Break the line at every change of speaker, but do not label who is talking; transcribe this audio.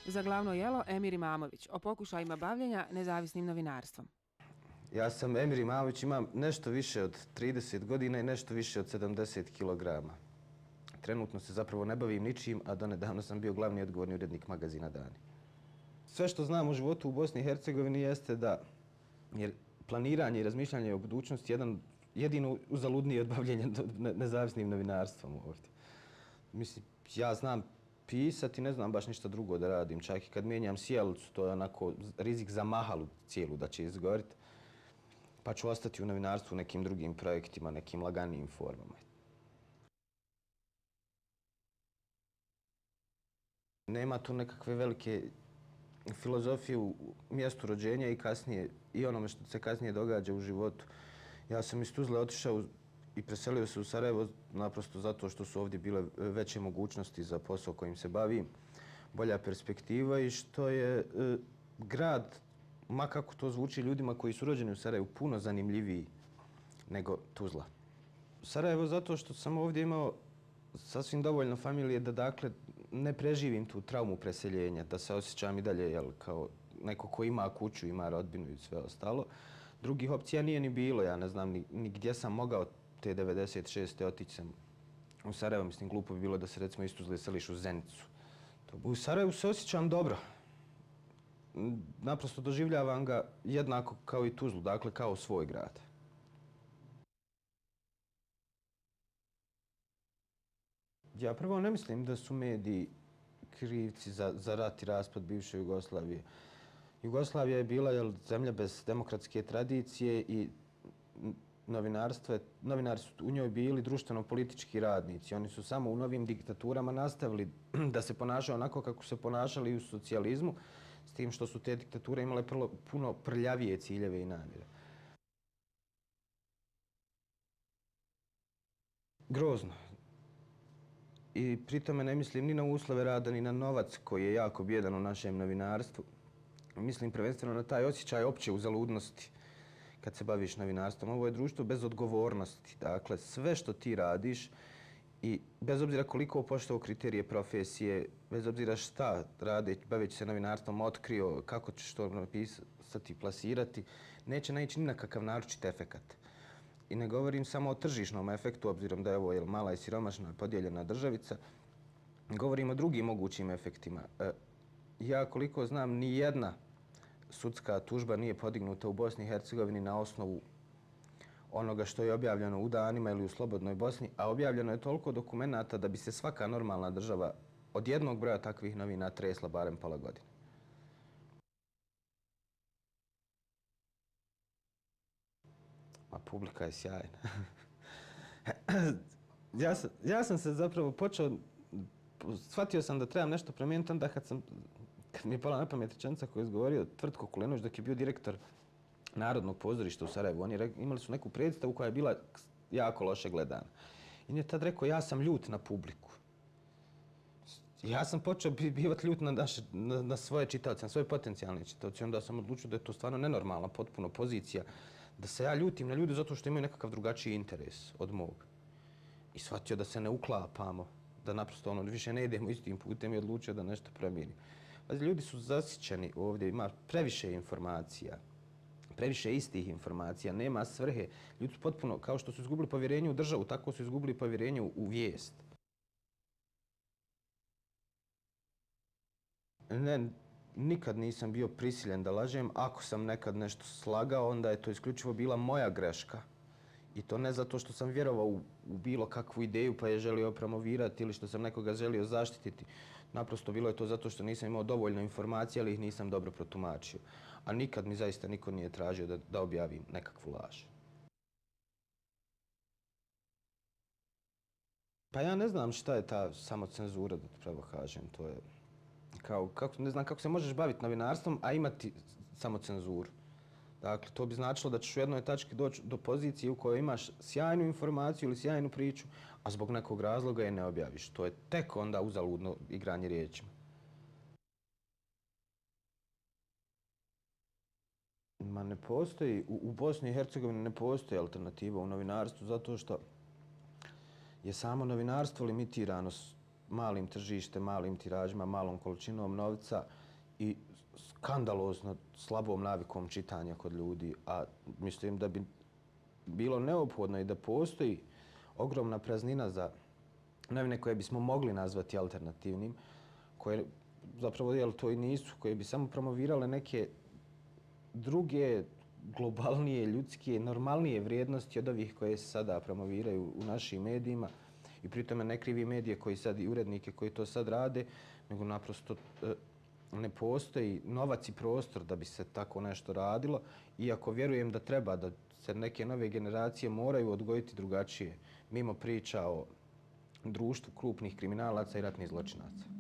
Za glavno jelo Emir Imamović o pokušajima bavljenja nezavisnim novinarstvom.
Ja sam Emir Imamović, imam nešto više od 30 godina i nešto više od 70 kilograma. Trenutno se zapravo ne bavim ničim, a donedavno sam bio glavni odgovorni urednik magazina Dani. Sve što znam o životu u Bosni i Hercegovini jeste da je planiranje i razmišljanje o budućnosti jedino uzaludnije od bavljenja nezavisnim novinarstvom ovdje. Mislim, ja znam pisati, ne znam baš ništa drugo da radim. Čak i kad mijenjam sjelicu, to je onako rizik za mahalu cijelu da će izgoriti. Pa ću ostati u novinarstvu u nekim drugim projektima, nekim laganijim formama. Nema tu nekakve velike filozofije u mjestu rođenja i kasnije i onome što se kasnije događa u životu. Ja sam iz Tuzle otišao i preselio se u Sarajevo naprosto zato što su ovdje bile veće mogućnosti za posao kojim se bavim, bolja perspektiva i što je grad, ma kako to zvuči ljudima koji su rođeni u Sarajevu, puno zanimljiviji nego Tuzla. Sarajevo zato što sam ovdje imao sasvim dovoljno familije da dakle ne preživim tu traumu preseljenja, da se osjećam i dalje kao neko ko ima kuću, ima rodbinu i sve ostalo. Drugih opcija nije ni bilo, ja ne znam ni gdje sam mogao te 96. otići sam u Sarajevo. Mislim, glupo bi bilo da se recimo iz Tuzle seliš u Zenicu. U Sarajevu se osjećam dobro. Naprosto doživljavam ga jednako kao i Tuzlu, dakle kao svoj grad. Ja prvo ne mislim da su mediji krivci za rat i raspad bivše Jugoslavije. Jugoslavija je bila zemlja bez demokratske tradicije i novinari su u njoj bili društveno-politički radnici. Oni su samo u novim diktaturama nastavili da se ponašaju onako kako se ponašali i u socijalizmu, s tim što su te diktature imale puno prljavije ciljeve i namjere. Grozno. I pri tome ne mislim ni na uslove rada, ni na novac koji je jako bijedan u našem novinarstvu. Mislim prvenstveno na taj osjećaj opće uzaludnosti kad se baviš novinarstvom. Ovo je društvo bez odgovornosti. Dakle, sve što ti radiš i bez obzira koliko poštovao kriterije profesije, bez obzira šta baveći se novinarstvom otkrio, kako ćeš to napisati, plasirati, neće naići ni na kakav naročit efekat. I ne govorim samo o tržišnom efektu, obzirom da je ovo mala i siromašna podijeljena državica. Govorim o drugim mogućim efektima. Ja koliko znam, ni jedna sudska tužba nije podignuta u Bosni i Hercegovini na osnovu onoga što je objavljeno u Danima ili u Slobodnoj Bosni, a objavljeno je toliko dokumenata da bi se svaka normalna država od jednog broja takvih novina tresla barem pola godine. Ma publika je sjajna. Ja sam se zapravo počeo, shvatio sam da trebam nešto promijeniti onda kad mi je pala na pamet rečenica koju je izgovorio Tvrtko Kulenović dok je bio direktor Narodnog pozorišta u Sarajevu. Oni imali su neku predstavu koja je bila jako loše gledana. I on je tad rekao, ja sam ljut na publiku. Ja sam počeo bivati ljut na svoje čitaoce, na svoje potencijalne čitaoce. Onda sam odlučio da je to stvarno nenormalna potpuno pozicija. Da se ja ljutim na ljude zato što imaju nekakav drugačiji interes od mog. I shvatio da se ne uklapamo, da naprosto više ne idemo istim putem i odlučio da nešto promijenim. Ljudi su zasićeni ovdje, ima previše informacija, previše istih informacija, nema svrhe. Ljudi su potpuno, kao što su izgubili povjerenje u državu, tako su izgubili povjerenje u vijest. Ne, nikad nisam bio prisiljen da lažem. Ako sam nekad nešto slagao, onda je to isključivo bila moja greška. I to ne zato što sam vjerovao u bilo kakvu ideju pa je želio promovirati ili što sam nekoga želio zaštititi. Naprosto bilo je to zato što nisam imao dovoljno informacija, ali ih nisam dobro protumačio. A nikad mi zaista niko nije tražio da objavim nekakvu laž. Pa ja ne znam šta je ta samocenzura, da pravo kažem. To je ne znam kako se možeš baviti novinarstvom, a imati samocenzuru. Dakle, to bi značilo da ćeš u jednoj tački doći do pozicije u kojoj imaš sjajnu informaciju ili sjajnu priču, a zbog nekog razloga je ne objaviš. To je tek onda uzaludno igranje riječima. Ma ne postoji, u Bosni i Hercegovini ne postoji alternativa u novinarstvu zato što je samo novinarstvo limitirano s malim tržištem, malim tiražima, malom količinom novca i skandalozno slabom navikom čitanja kod ljudi. A mislim da bi bilo neophodno i da postoji ogromna praznina za novine koje bismo mogli nazvati alternativnim, koje zapravo to i nisu, koje bi samo promovirale neke druge, globalnije, ljudske, normalnije vrijednosti od ovih koje se sada promoviraju u našim medijima. I pritome ne krivi medije koji sad i urednike koji to sad rade, nego naprosto ne postoji novac i prostor da bi se tako nešto radilo. Iako vjerujem da treba, da se neke nove generacije moraju odgojiti drugačije, mimo priča o društvu krupnih kriminalaca i ratnih zločinaca.